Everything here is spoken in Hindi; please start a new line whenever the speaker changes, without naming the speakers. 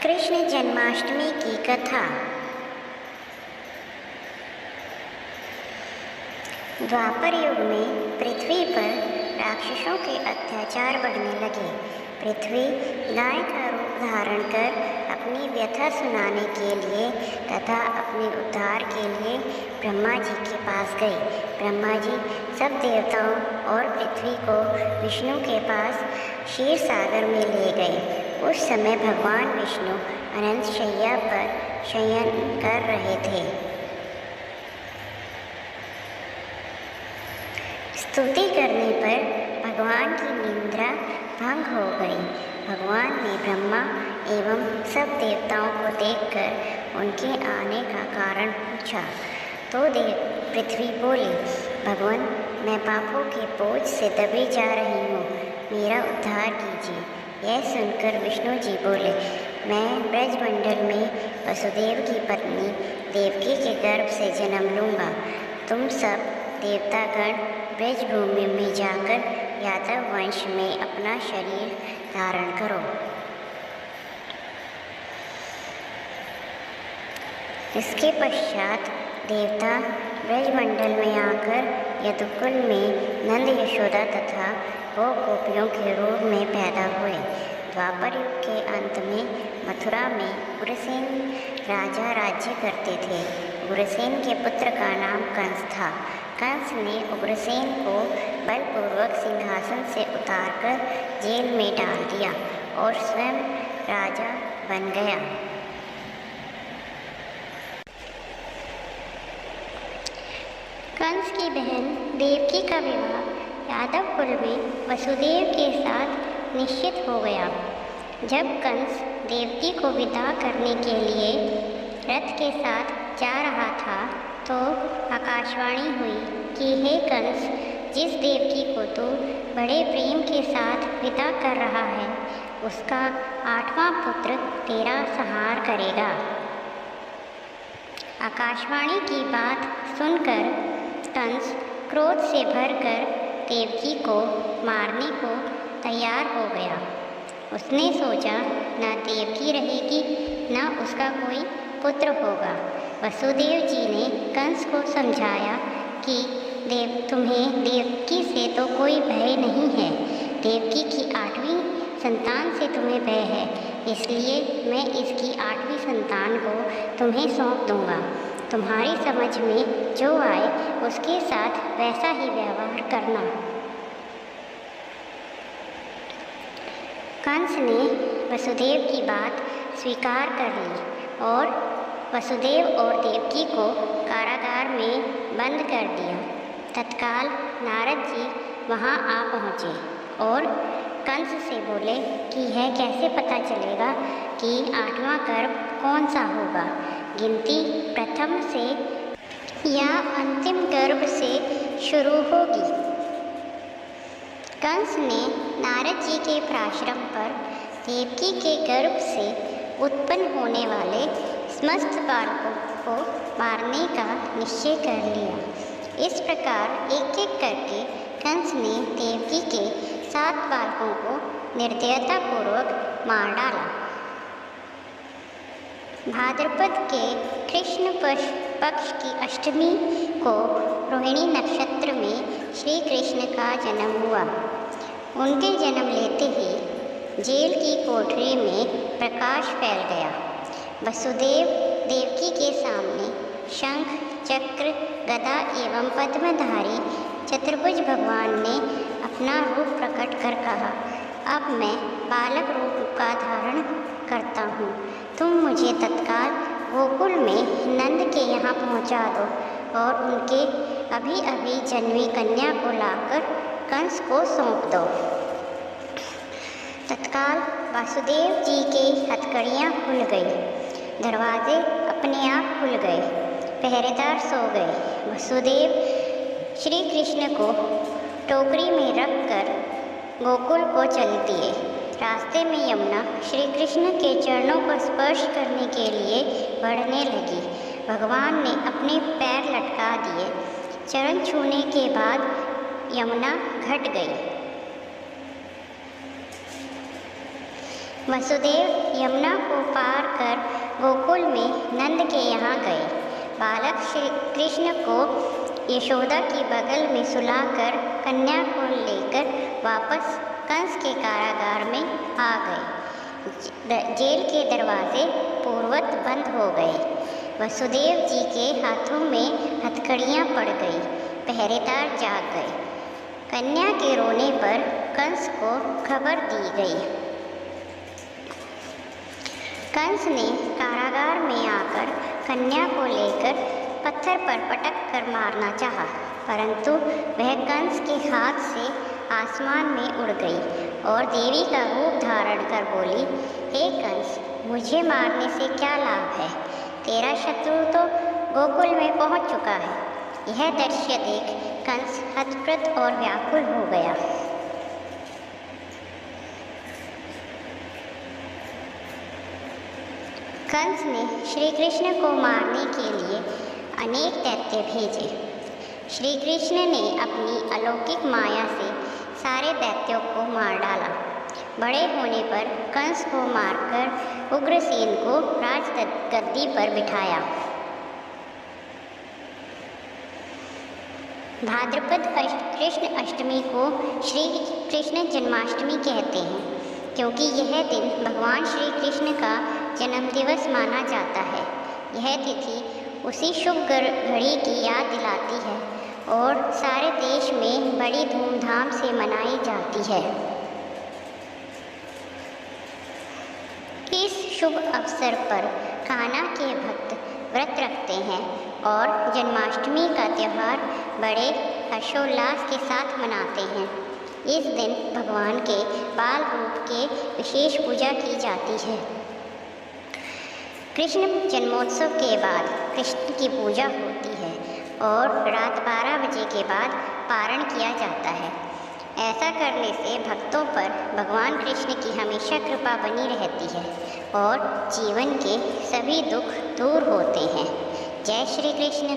कृष्ण जन्माष्टमी की कथा। द्वापर युग में पृथ्वी पर राक्षसों के अत्याचार बढ़ने लगे। पृथ्वी गाय का रूप धारण कर अपनी व्यथा सुनाने के लिए तथा अपने उद्धार के लिए ब्रह्मा जी के पास गई। ब्रह्मा जी सब देवताओं और पृथ्वी को विष्णु के पास क्षीर सागर में ले गए। उस समय भगवान विष्णु अनंत शैया पर शयन कर रहे थे। स्तुति करने पर भगवान की निद्रा भंग हो गई। भगवान ने ब्रह्मा एवं सब देवताओं को देखकर उनके आने का कारण पूछा तो पृथ्वी बोली, भगवान, मैं पापों के बोझ से दबी जा रही हूँ, मेरा उद्धार कीजिए। यह सुनकर विष्णु जी बोले, मैं ब्रजमंडल में वसुदेव की पत्नी देवकी के गर्भ से जन्म लूँगा। तुम सब देवतागण ब्रजभूमि में जाकर यादव वंश में अपना शरीर धारण करो। इसके पश्चात देवता ब्रजमंडल में आकर यदुकुल में नंद यशोदा तथा गोपियों के रूप में पैदा हुए। द्वापर युग के अंत में मथुरा में उग्रसेन राजा राज्य करते थे। उग्रसेन के पुत्र का नाम कंस था। कंस ने उग्रसेन को बलपूर्वक सिंहासन से उतारकर जेल में डाल दिया और स्वयं राजा बन गया। कंस की बहन देवकी का विवाह यादव कुल में वसुदेव के साथ निश्चित हो गया। जब कंस देवकी को विदा करने के लिए रथ के साथ जा रहा था तो आकाशवाणी हुई कि हे कंस, जिस देवकी को तू बड़े प्रेम के साथ विदा कर रहा है उसका 8वां पुत्र तेरा संहार करेगा। आकाशवाणी की बात सुनकर कंस क्रोध से भरकर देवकी को मारने को तैयार हो गया। उसने सोचा, न देवकी रहेगी न उसका कोई पुत्र होगा। वसुदेव जी ने कंस को समझाया कि तुम्हें देवकी से तो कोई भय नहीं है, देवकी की 8वीं संतान से तुम्हें भय है, इसलिए मैं इसकी 8वीं संतान को तुम्हें सौंप दूंगा। तुम्हारी समझ में जो आए उसके साथ वैसा ही व्यवहार करना। कंस ने वसुदेव की बात स्वीकार कर ली और वसुदेव और देवकी को कारागार में बंद कर दिया। तत्काल नारद जी वहां आ पहुँचे और कंस से बोले कि यह कैसे पता चलेगा कि 8वां गर्भ कौन सा होगा, गिनती प्रथम से या अंतिम गर्भ से शुरू होगी। कंस ने नारद जी के पराश्रम पर देवकी के गर्भ से उत्पन्न होने वाले समस्त बालकों को मारने का निश्चय कर लिया। इस प्रकार एक एक करके कंस ने देवकी के 7 बालकों को निर्दयतापूर्वक मार डाला। भाद्रपद के कृष्ण पक्ष की अष्टमी को रोहिणी नक्षत्र में श्री कृष्ण का जन्म हुआ। उनके जन्म लेते ही जेल की कोठरी में प्रकाश फैल गया। वसुदेव देवकी के सामने शंख, चक्र, गदा एवं पद्मधारी चतुर्भुज भगवान ने अपना रूप प्रकट कर कहा, अब मैं बालक रूप का धारण करता हूँ। तुम मुझे तत्काल गोकुल में नंद के यहाँ पहुँचा दो और उनके अभी अभी जन्मी कन्या को लाकर कंस को सौंप दो। तत्काल वासुदेव जी के हथकड़ियाँ खुल गई, दरवाजे अपने आप खुल गए, पहरेदार सो गए। वसुदेव श्री कृष्ण को टोकरी में रखकर गोकुल को चल दिए। रास्ते में यमुना श्री कृष्ण के चरणों को स्पर्श करने के लिए बढ़ने लगी। भगवान ने अपने पैर लटका दिए। चरण छूने के बाद यमुना घट गई। वसुदेव यमुना को पार कर गोकुल में नंद के यहाँ गए। बालक श्री कृष्ण को यशोदा की बगल में सुलाकर कन्या को लेकर वापस कंस के कारागार में आ गए। जेल के दरवाजे पूर्ववत बंद हो गए। वसुदेव जी के हाथों में हथकड़ियाँ पड़ गई। पहरेदार जाग गए। कन्या के रोने पर कंस को खबर दी गई। कंस ने कारागार में आकर कन्या को लेकर पत्थर पर पटक कर मारना चाहा, परंतु वह कंस के हाथ से आसमान में उड़ गई और देवी का रूप धारण कर बोली, हे कंस, मुझे मारने से क्या लाभ है? तेरा शत्रु तो गोकुल में पहुंच चुका है। यह दृश्य देख कंस हतप्रभ और व्याकुल हो गया। कंस ने श्री कृष्ण को मारने के लिए अनेक दैत्य भेजे। श्री कृष्ण ने अपनी अलौकिक माया से सारे दैत्यों को मार डाला। बड़े होने पर कंस को मारकर उग्रसेन को राजगद्दी पर बिठाया। भाद्रपद कृष्ण अष्टमी को श्री कृष्ण जन्माष्टमी कहते हैं, क्योंकि यह दिन भगवान श्री कृष्ण का जन्म दिवस माना जाता है। यह तिथि उसी शुभ घड़ी की याद दिलाती है और सारे देश में बड़ी धूमधाम से मनाई जाती है। इस शुभ अवसर पर कान्हा के भक्त व्रत रखते हैं और जन्माष्टमी का त्यौहार बड़े हर्षोल्लास के साथ मनाते हैं। इस दिन भगवान के बाल रूप के विशेष पूजा की जाती है। कृष्ण जन्मोत्सव के बाद कृष्ण की पूजा होती है और रात 12 बजे के बाद पारण किया जाता है। ऐसा करने से भक्तों पर भगवान कृष्ण की हमेशा कृपा बनी रहती है और जीवन के सभी दुख दूर होते हैं। जय श्री कृष्ण।